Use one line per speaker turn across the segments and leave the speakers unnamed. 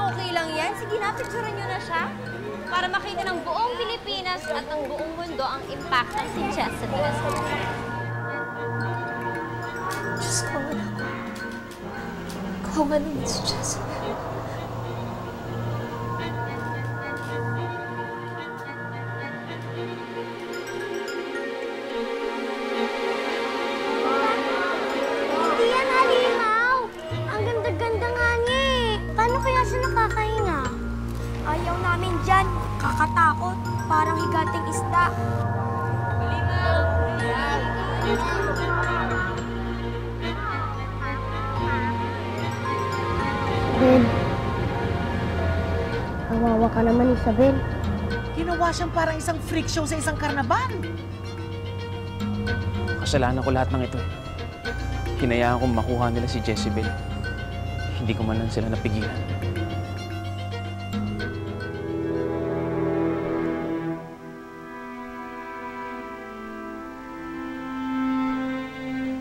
okay lang yan. Sige na, picturean nyo na siya. Para makita ng buong Pilipinas at ng buong mundo ang impact ng si Jezebel.
Diyos ko, anak ko. Kawawa naman si Jezebel.
Hindi yan halimaw. Ang ganda-ganda nga niya eh. Paano kaya siya nakakahinga? Ayaw namin dyan. Kakatakot. Parang higating isda. Ben, kawawa ka naman, Isabel.
Ginawa siyang parang isang freak show sa isang karnaban.
Kasalanan ko lahat ng ito. Hinayaan kong makuha nila si Jezebel. Hindi ko man lang sila napigilan.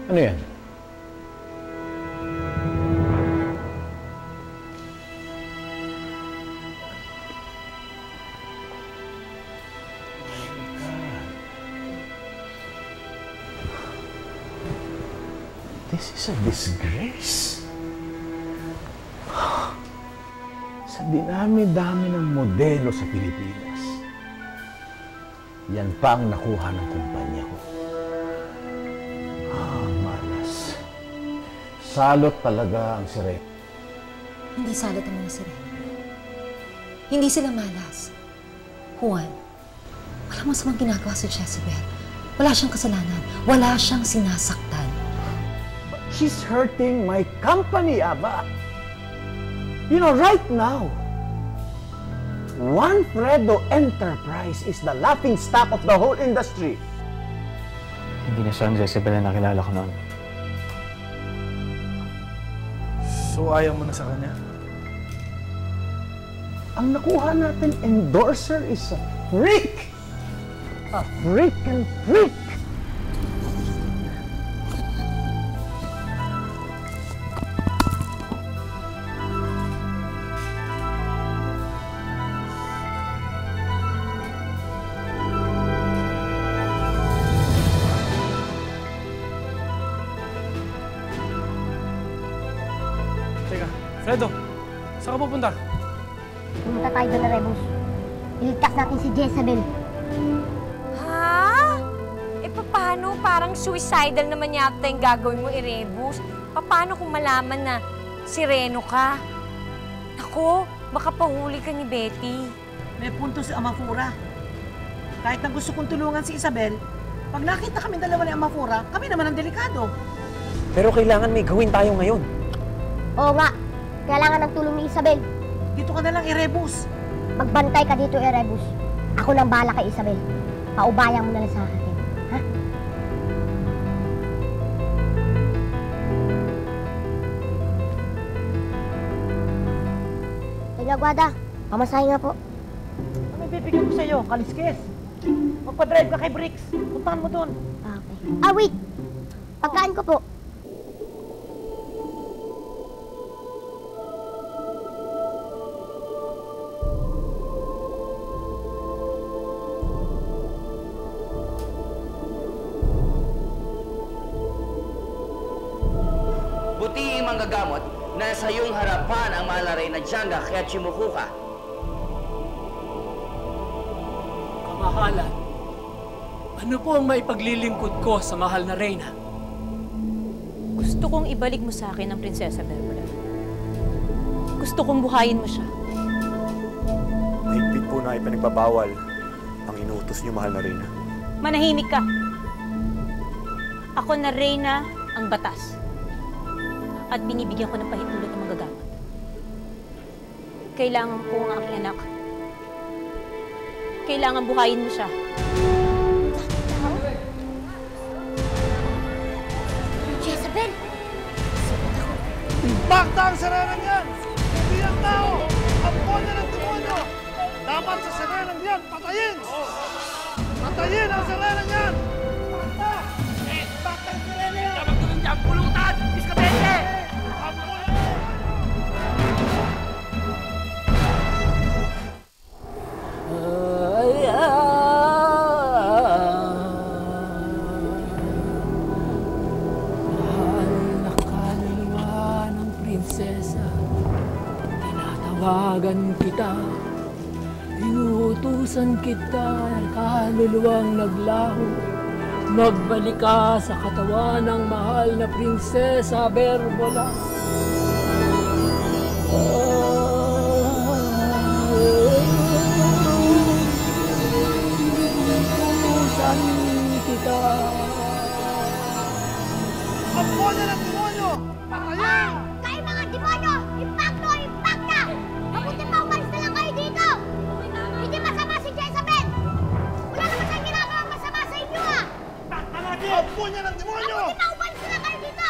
Ano yan? This is a disgrace. Sa dinami-dami ng modelo sa Pilipinas, yan pa ang nakuha ng kumpanya ko. Malas. Salot talaga ang sirena.
Hindi salot ang mga sirena. Hindi sila malas. Juan, wala masamang ginagawa si Jezebel. Wala siyang kasalanan. Wala siyang sinasaktan.
She's hurting my company, Aba. You know, right now, Juanfredo Enterprise is the laughing stock of the whole industry.
Hindi na siya ang Jezebel na nakilala ko noon.
So, ayaw mo na sa kanya?
Ang nakuha natin endorser is a freak! A freaking freak!
Teka, Fredo, saan ka pupunta?
Pumunta tayo doon na Rebus. Iligtas natin si Jezebel.
Ha? Eh, paano? Parang suicidal naman yata yung gagawin mo, Irebus. Paano kung malaman na sireno ka? Ako, baka pahuli ka ni Betty.
May punto si Amafura. Kahit na gusto kong tulungan si Isabel, pag nakita kami dalawa ni Amafura, kami naman ang delikado.
Pero kailangan may gawin tayo ngayon.
Oo nga. Kailangan ng tulong ni Isabel.
Dito ka na lang, Irebus.
Magbantay ka dito, Erebus. Ako nang bahala kay Isabel. Paubayan mo na lang sa akin. Ha? Teka, Guada. Pamasahe nga po.
Ano bibigyan ko sa'yo? Kaliskes. Magpa-drive ka kay Bricks. Puntahan mo doon.
Okay. Wait! Pagkaan ko po.
Buti manggagamot, nasa iyong harapan ang malaray na Janga kaya chimuku ka.
Kamahalan, ano po ang maipaglilingkod ko sa mahal na Reyna?
Gusto kong ibalik mo sa akin ang Prinsesa Beverly. Gusto kong buhayin mo siya.
Mahigpit po na ipinagbabawal ang inuutos niyo, mahal na Reyna.
Manahimik ka. Ako na Reyna ang batas. At binibigyan ko ng pahintulot ng magagamit. Kailangan ko ang aking anak. Kailangan buhayin mo siya.
Jezebel!
Bakta ang saranang yan! Hindi ang tao! Ang poder ng demonyo! Dapat sa saranang yan, patayin! Patayin ang saranang yan! Bakta! Bakta ang saranang yan! Dapat doon niya ang pulutan! Iskabete! Ang pulutan!
tinatawagan kita. Inuutusan kita, kaluluwang naglaho. Magbalik ka sa katawan ng mahal na Prinsesa Berbola. Inuutusan kita.
Ampo na ng demonyo! Patayin!
Kayo mga demonyo! Impacto! Impacta! Mabuti pa umalis na lang kayo dito! Hindi masama si Jezebel! Wala naman siyang ginagawang masama sa inyo ah!
Ampo niya ng demonyo!
Mabuti pa umalis na lang kayo dito!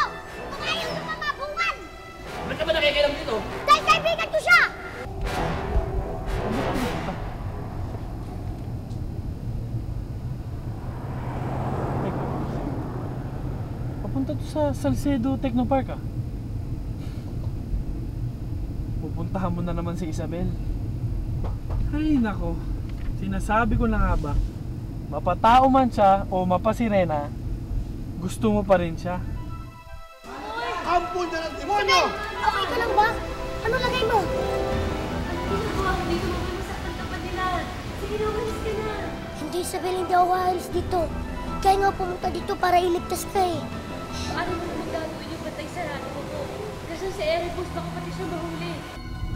Kung ayaw nyo mamabungan!
Ba't ka ba nakikialam dito?
Dahil kaibigan ko siya!
Papunta to sa Salcedo Technopark ah. Pupuntahan mo na naman si Isabel. Ay nako, sinasabi ko na nga ba, mapatao man siya o mapasirena, gusto mo pa rin siya.
Ampo niya ng demonyo!
Okay ka lang ba? Ano lagay mo? Hindi, Isabel, hindi ako aalis dito. Kaya nga pumunta dito para iligtas ka eh.
Paano mo naman gagawin yung batay sarado ko po? Kasi si Erebus, baka pati siya mahuli.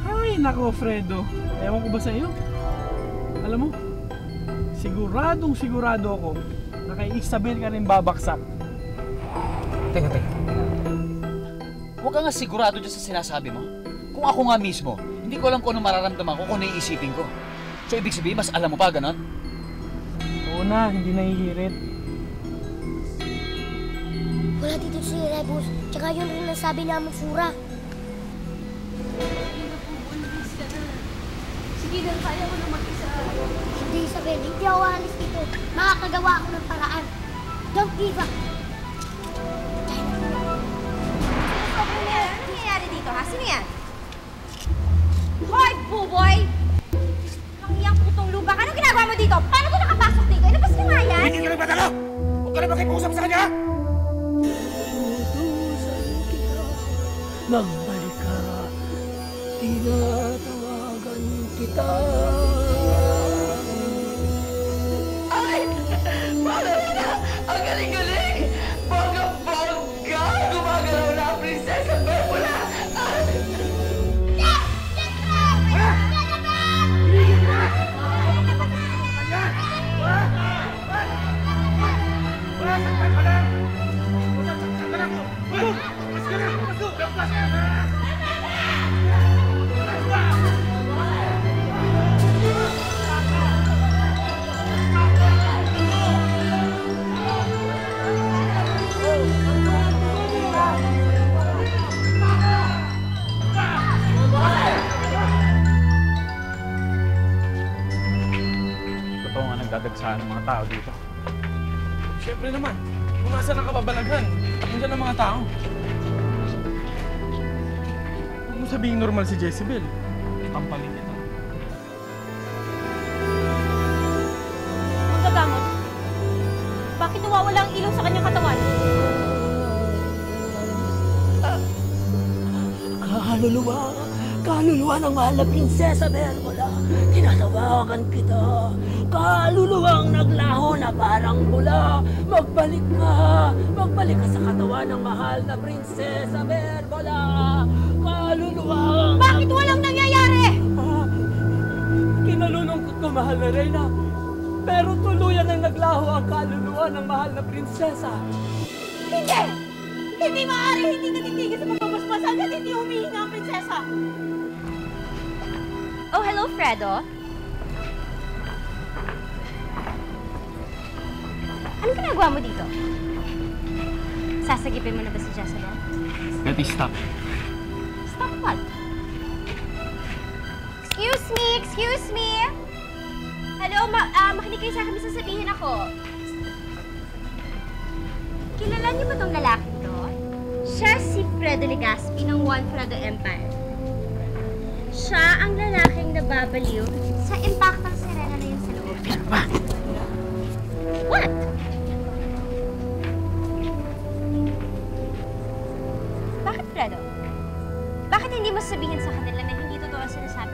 Ay nako Fredo, ewan ko ba sa iyo? Alam mo, sigurado ako na kay Isabel ka rin babaksak.
Teka. Huwag ka nga sigurado dyan sa sinasabi mo. Kung ako nga mismo, hindi ko alam kung ano mararamdaman ko, kung ano iisipin ko. So ibig sabihin, mas alam mo pa, ganon?
Oo na, hindi nahihirit.
Wala dito si Rebus. Tsaka yun rin ang sabi namin Sura.
Sige na, kaya ko na mag-isa.
Hindi, Isabel. Hindi ako aalis dito. Makakagawa ako ng paraan. Don't give up.
Ano nangyayari dito, ha? Sino yan? Hoy, buboy! Makiyang putong luba ka. Anong ginagawa mo dito? Paano ko nakapasok dito? Ilabas ka nga yan!
Hindi ka nagpadalo! Huwag ka na makipausap sa kanya!
Inuutusan kita. Magbalik ka. Tinatawagan kita.
Ay! Bongga! Ang galing-galing! Bongga-bongga! Gumagalaw na ang Prinsesa Berbola!
Totoo nga nagdadagsahan ng mga tao dito.
Siyempre naman, kung nasa ng kababalaghan, nandiyan ang mga tao. Huwag mo sabihing normal si Jezebel. Tampalin niya to.
Magagamot. Bakit nawawala ang ilaw sa kanyang katawan?
Kaluluwa ng mahal na Prinsesa Berbola. Tinatawagan kita. Kaluluwang naglaho na parang bula. Magbalik ka sa katawan ng mahal na Prinsesa Berbola. Kaluluwang...
Bakit walang nangyayari?
Kinalulungkot ko, mahal na Reyna. Pero tuluyan ang naglaho ang kaluluwa ng mahal na prinsesa.
Hindi! Hindi maaari! Hindi natitigil sa pagpapaspas hanggat hindi humihinga ang prinsesa! Oh, hello, Fredo. Anong ginagawa mo dito? Sasagipin mo na ba si Jezebel?
Betty, stop.
Stop what? Excuse me! Hello, makinig kayo sa akin, may sasabihin ako. Kilala niyo ba tong lalaking to? Siya si Fredo Legaspi ng One Fredo Empire. Siya ang lalaking nababaliw sa impactang sirena na yun sa loob. What? Bakit, Fredo? Bakit hindi mo sabihin sa kanila na hindi totoo ang sinasabi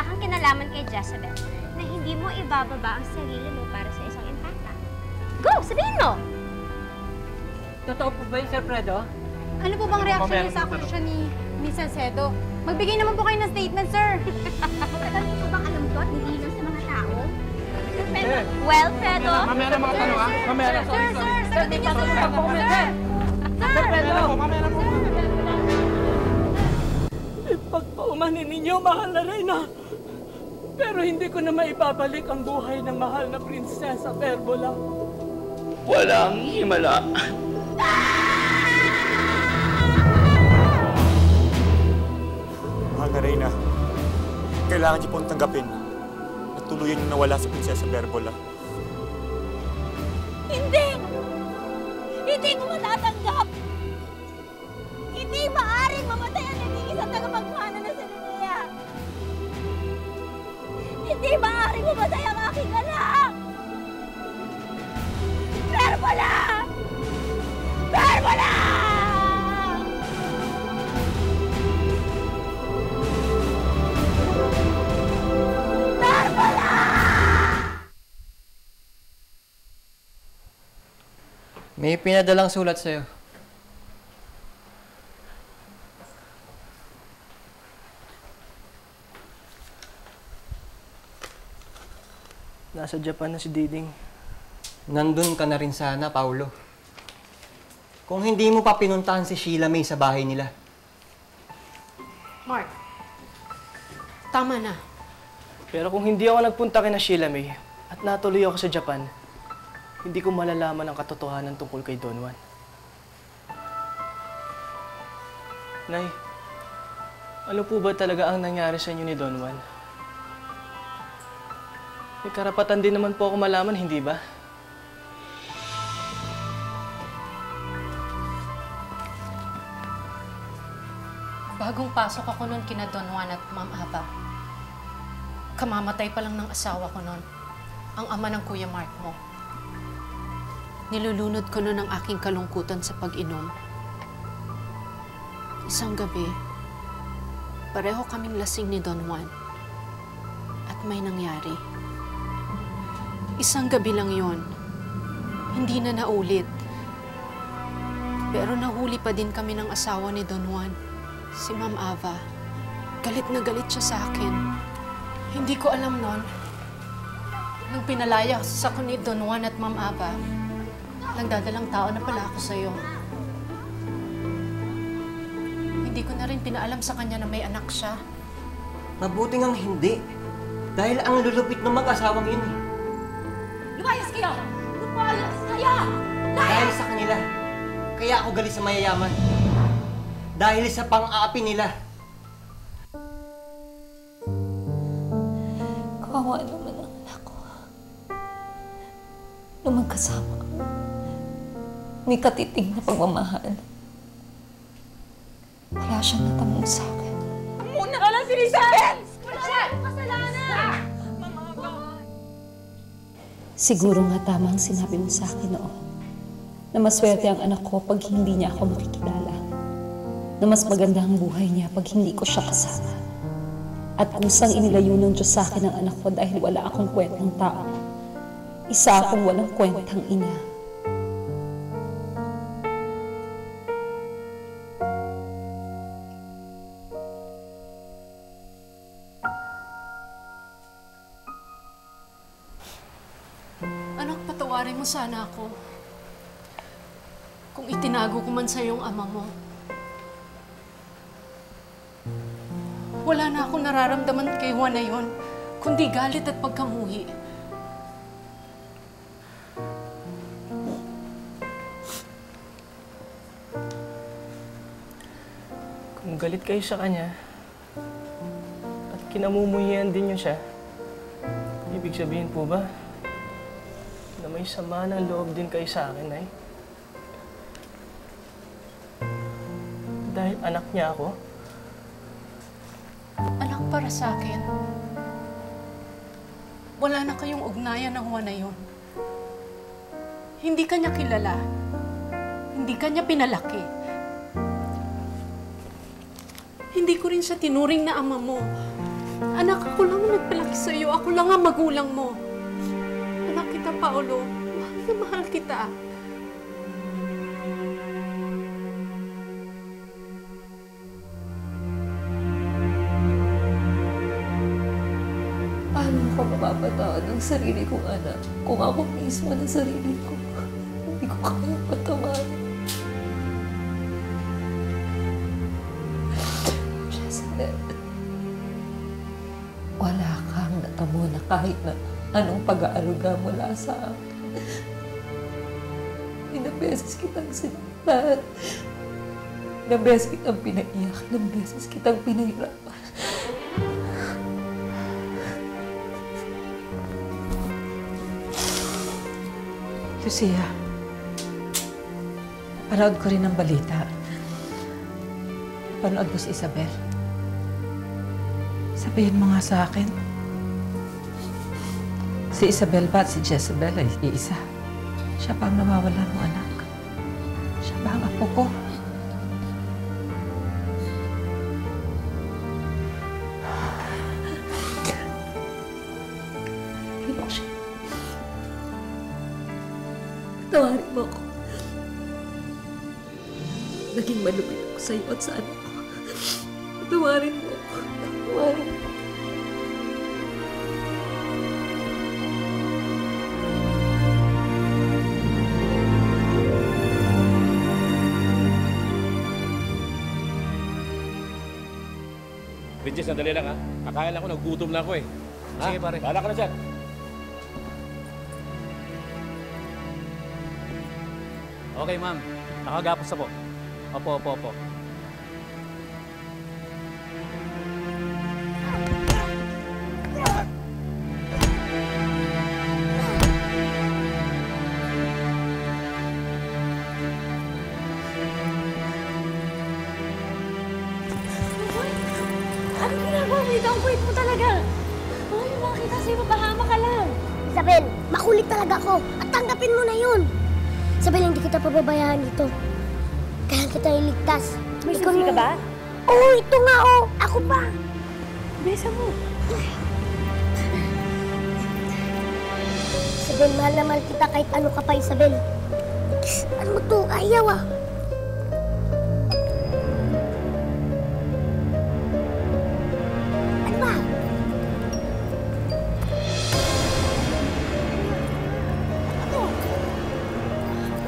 wala kang kinalaman kay Jezebel na hindi mo ibababa ang sarili mo para sa isang impacta. Go! Sabihin mo!
Totoo po ba yung Sir Fredo?
Ano po bang reaction niyo sa akusasyon ni Salcedo? Magbigay naman po kayo ng statement, sir.
Matagal mo bang alam to at nilinaw sa mga tao? Well, Fredo?
Mamaya na mga tanong, ha? Mamaya na.
Sir, sagutin niyo, sir.
Sir Fredo! Mamaya na po.
Ipagpaumanin ninyo, mahal na Reyna. Pero hindi ko na maibabalik ang buhay ng mahal na Prinsesa Perbola.
Walang himala.
Mahal na Reyna, kailangan niyo pong tanggapin at tuluyan yung nawala si Prinsesa Perbola.
Hindi! Hindi ko matatanggap! Hindi maaaring mamatay ang naging isang tagapagmana na si Linnea! Hindi maaaring mamatay ang aking anak! Perbola! Perbola! Perbola!
May pinadalang sulat sa'yo.
Nasa Japan na si Diding.
Nandun ka na rin sana, Paulo. Kung hindi mo pa pinuntahan si Sheila May sa bahay nila.
Mark, tama na.
Pero kung hindi ako nagpunta kay na Sheila May at natuloy ako sa Japan, hindi ko malalaman ang katotohanan tungkol kay Don Juan. Nay, ano po ba talaga ang nangyari sa inyo ni Don Juan? May karapatan din naman po ako malaman, hindi ba?
Bagong pasok ako noon kina Don Juan at Ma'am Ava. Kamamatay pa lang ng asawa ko noon, ang ama ng Kuya Mark mo. Nilulunod ko noon ang aking kalungkutan sa pag-inom. Isang gabi, pareho kaming lasing ni Don Juan. At may nangyari. Isang gabi lang yon. Hindi na naulit. Pero nahuli pa din kami ng asawa ni Don Juan, si Ma'am Ava. Galit na galit siya sa akin. Hindi ko alam noon. Nung pinalaya sa ako ni Don Juan at Ma'am Ava, nagdadalang tao na pala ako sa'yo. Hindi ko na rin pinaalam sa kanya na may anak siya.
Mabuti ngang hindi. Dahil ang lulupit ng mag-asawang yun eh.
Lumayas kayo! Lumayas kayo!
Dahil sa kanila. Kaya ako galit sa mayayaman. Dahil sa pang-aapi nila.
Kawawa naman ang anak ko. Nung magkasama kami, may katiting na pagmamahal. Wala siyang natamong sa akin.
Muna ka lang sinisabi! Wala siyang kasalanan!
Siguro nga tama ang sinabi mo sa akin noon. Na maswerte ang anak ko pag hindi niya ako makikilala. Na mas maganda ang buhay niya pag hindi ko siya kasama. At kusang inilayo ng Diyos sa akin ang anak ko dahil wala akong kwentang tao. Isa akong walang kwentang ina.
Anak, patawarin mo sana ako. Kung itinago ko man sa iyong ama mo. Wala na akong nararamdaman kay Juan na yun, kundi galit at pagkamuhi.
Kung galit kayo sa kanya, at kinamumuhian din niyo siya, ibig sabihin po ba na may sama ng loob din kayo sa akin, Nay? Dahil anak niya ako?
Anak para sa akin. Wala na kayong ugnayan ng Juan na yun. Hindi ka niya kilala. Hindi ka niya pinalaki. Hindi ko rin siya tinuring na ama mo. Anak, ako lang ang nagpalaki sa'yo. Ako lang ang magulang mo. Anak kita, Paolo. Mahal na mahal kita.
Paano ako mapapatawad ng sarili kong anak kung ako mismo ng sarili ko? Hindi ko kaya patawarin. Jezebel, wala kang natamo na kahit na anong pag-aaruga mula sa akin. Ilang beses kitang sinaktan. Ilang beses kitang pinaiyak. Ilang beses kitang pinahirapan.
Lucia, panood ko rin ang balita. Panood ko si Isabel. Sabihin mo nga sa akin, si Isabel ba at si Jezebel ay iisa? Siya ba ang nawawalan mo, anak? Siya ba ang apo ko?
Hindi siya. Tawarin mo ako. Naging malupit ako sa'yo at sa anak ko. Tawarin mo ako. Tawarin mo.
Princess, sandali lang ha. Kakain lang ako, nagugutom na ako eh. Sige pare. Bahala ka na dyan.
Okay, ma'am. Nakagapos na po. Opo.
Ano ginagawa mo dito? Ang kulit mo talaga. Ay, makita sa'yo, mapahama ka lang. Isabel, makulit talaga ako. At tanggapin mo na yun. Isabel, hindi kita pababayaan dito. Kaya kita iligtas. May susi ka ba? Oo, ito nga oh. Ako pa. Besa mo. Isabel, mahal na mahal kita kahit ano ka pa, Isabel. Ano to? Ayaw ah. Ano ba?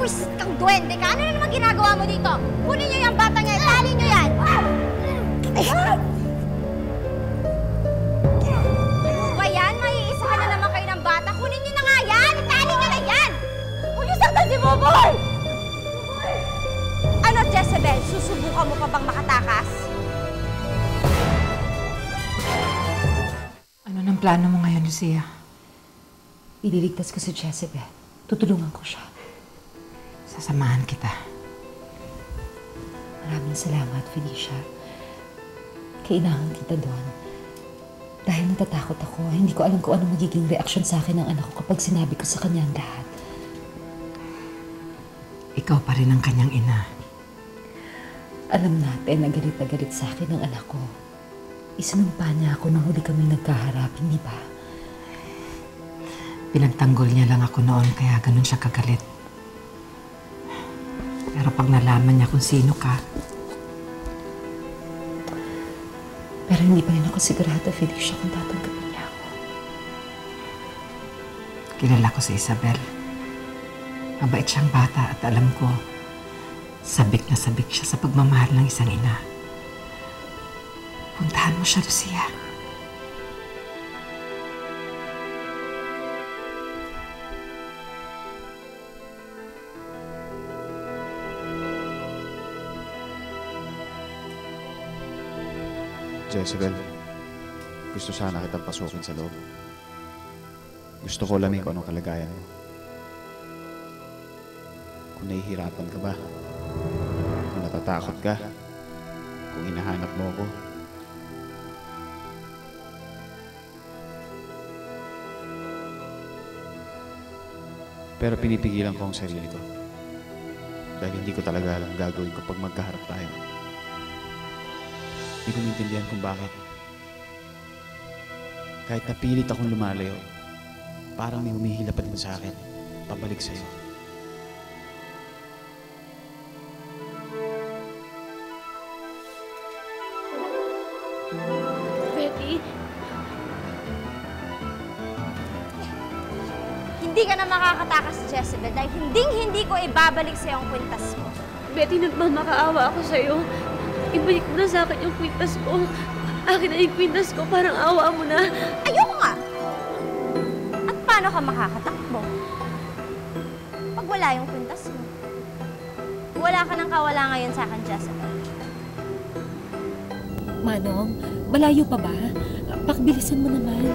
Pwisit kang duwende ka! Ano na naman ginagawa mo dito? Kunin niyo yung bata niya! Itali niyo yan! Ano ba yan? Maiisa ka na naman kayo ng bata. Kunin niyo na nga yan! Itali niyo na yan! Huwag niyo saktan si Boboy! Ano, Jezebel? Susubukan mo pa bang makatakas?
Ano nang plano mo ngayon, Lucia?
Ililigtas ko si Jezebel. Tutulungan ko siya.
Sasamahan kita.
Maraming salamat, Felicia. Kailangan kita doon. Dahil natatakot ako, hindi ko alam kung ano magiging reaksyon sa akin ng anak ko kapag sinabi ko sa kanya ang lahat.
Ikaw pa rin ang kanyang ina.
Alam natin na galit sa akin ang anak ko. Isinumpa niya ako nung huli kaming nagkaharap, hindi ba?
Pinagtanggol niya lang ako noon kaya ganun siya kagalit. Pero pag nalaman niya kung sino ka...
Pero hindi pa rin ako sigurado, Felicia, kung tatanggapin niya ako.
Kilala ko si Isabel. Mabait siyang bata at alam ko, sabik na sabik siya sa pagmamahal ng isang ina. Puntahan mo siya, Lucia.
Jezebel, gusto sana kitang pasukin sa loob. Gusto ko alamin kung anong kalagayan mo. Kung nahihirapan ka ba? Kung natatakot ka? Kung hinahanap mo ako? Pero pinipigilan ko ang sarili ko. Dahil hindi ko talaga alam gagawin ko pag magkaharap tayo. Hindi ko maintindihan kung bakit. Kahit napilit akong lumalayo, parang may humihila pa din sa akin, pabalik sa'yo.
Betty? Hindi ka na makakatakas, Jezebel, dahil hindi ko ibabalik sa'yo ang kwintas mo.
Betty, nagmamakaawa ako sa'yo. Ibalik mo na sa akin yung kwintas ko. Akin na yung kwintas ko, parang awa mo na.
Ayoko nga! At paano ka makakatakbo? Pag wala yung kwintas mo. Wala ka nang kawala ngayon sa akin, Jezebel.
Manong, malayo pa ba? Pakbilisan mo naman.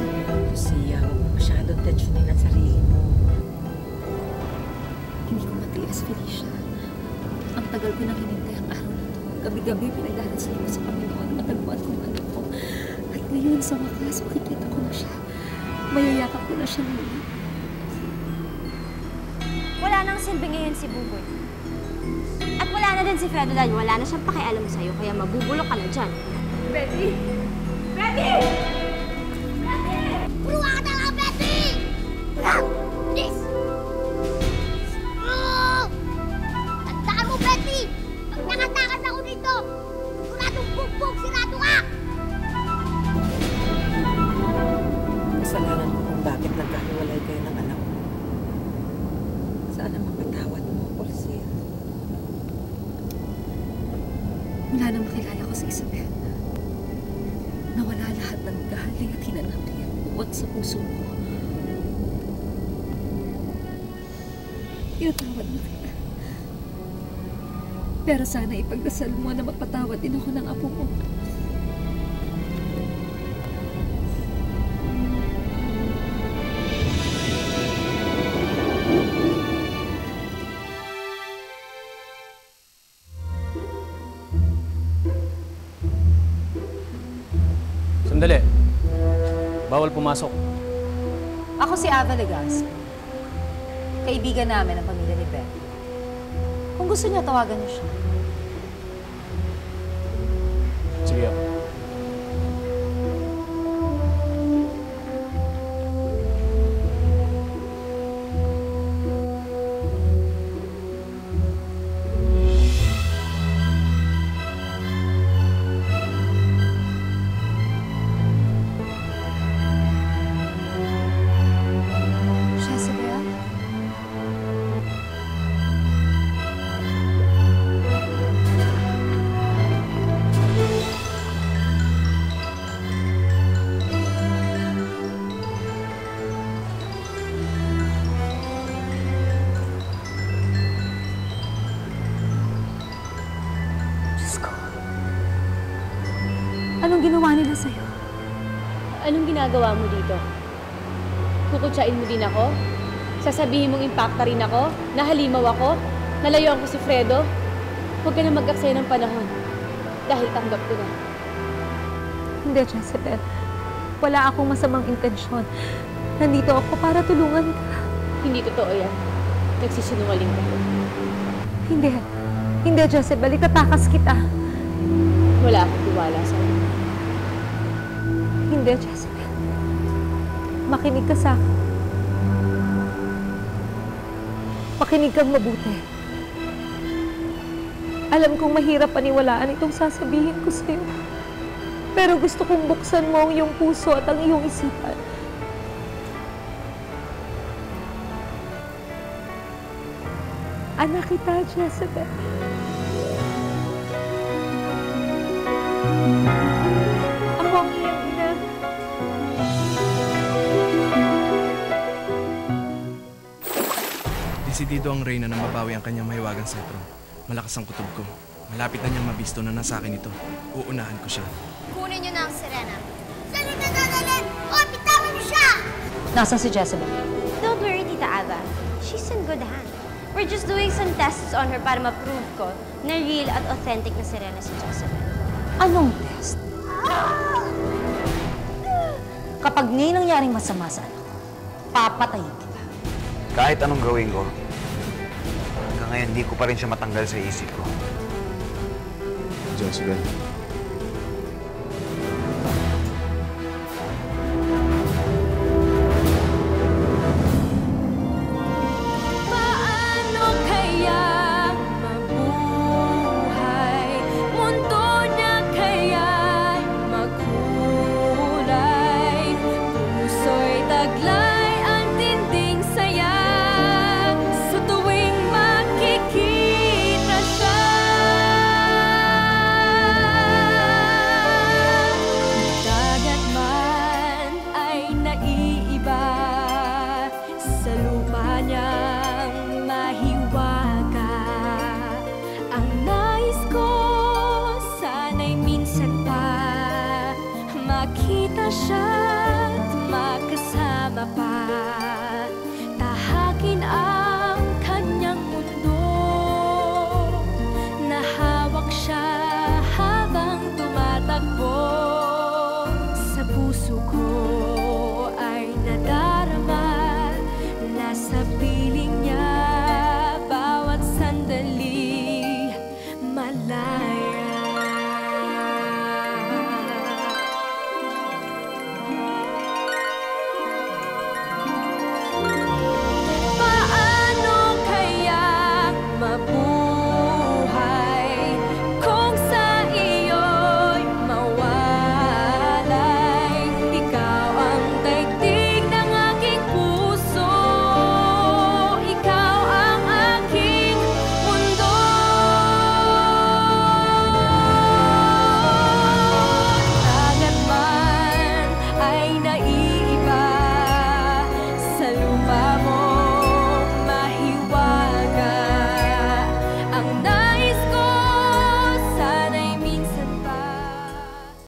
Lucia, huwag mo masyadong tensyonin ang sarili mo.
Hindi ko matiis, Felicia. Ang tagal ko nang hinintay ang araw na to. Gabi-gabi pinagdarasal ko sa Panginoon, matagpuan kong anak ko. At ngayon, sa wakas, makikita ko na siya. Mayayakap ko na siya muli.
Wala nang silbi ngayon si Buboy. At wala na din si Fredo dahil wala na siyang pakialam sa'yo, kaya mabubulok ka na dyan.
Betty! Betty! Betty!
Puluha ka talaga, Betty! Please!
Tandaan mo, Betty! Pag nakatakas ako dito, siguradong bugbog, sirado ka!
Kasalanan ko kung bakit nagkahiwalay kayo ng anak mo. Sana mapatawad mo, Lucia.
Mula nang makilala ko si Isabel, nawala lahat ng galing at hinanakit buwat sa puso ko. Pinatawad na kita. Pero sana ipagdasal mo na magpatawad din ako ng apo mo.
Sandali. Bawal pumasok.
Ako si Ava Legazpi. Kaibigan namin ang pamilya ni Ben. Kung gusto niya, tawagan niyo siya.
Sige ako.
Jezebel? Diyos ko. Anong ginawa nila sa'yo?
Anong ginagawa mo dito? Kukutsain mo din ako? Sasabihin mong impacta rin ako? Nahalimaw ako? Nalayuan ko si Fredo? Huwag ka na mag-aksaya ng panahon. Dahil tanggap ko na.
Hindi, Jezebel. Wala akong masamang intensyon. Nandito ako para tulungan ka.
Hindi totoo yan. Nagsisinungaling ka.
Hindi. Hindi, Jezebel. Itatakas kita.
Wala akong tiwala sa'yo.
Hindi, Jezebel. Makinig ka sa akin. Makinig kang mabuti. Alam kong mahirap paniwalaan itong sasabihin ko sa'yo. Pero gusto kong buksan mo ang iyong puso at ang iyong isipan. Anak kita, Jezebel. Ako ang iyong ina.
Desidido ang Reyna na mabawi ang kanyang mahiwagang sentro. Malakas ang kutob ko. Malapit na niyang mabisto na nasa akin ito. Uunahan ko siya.
Kunin niyo na ang Serena.
Salita na natin! O, bitawan mo siya!
Nasaan si Jezebel?
Don't worry, Tita Ava. She's in good hands. We're just doing some tests on her para ma-prove ko na real at authentic na Serena si Jezebel.
Anong test? Kapag may nangyaring masama sa anak ko, papatayin kita.
Kahit anong gawin ko, hanggang ngayon di ko pa rin siya matanggal sa isip ko.
Jezebel,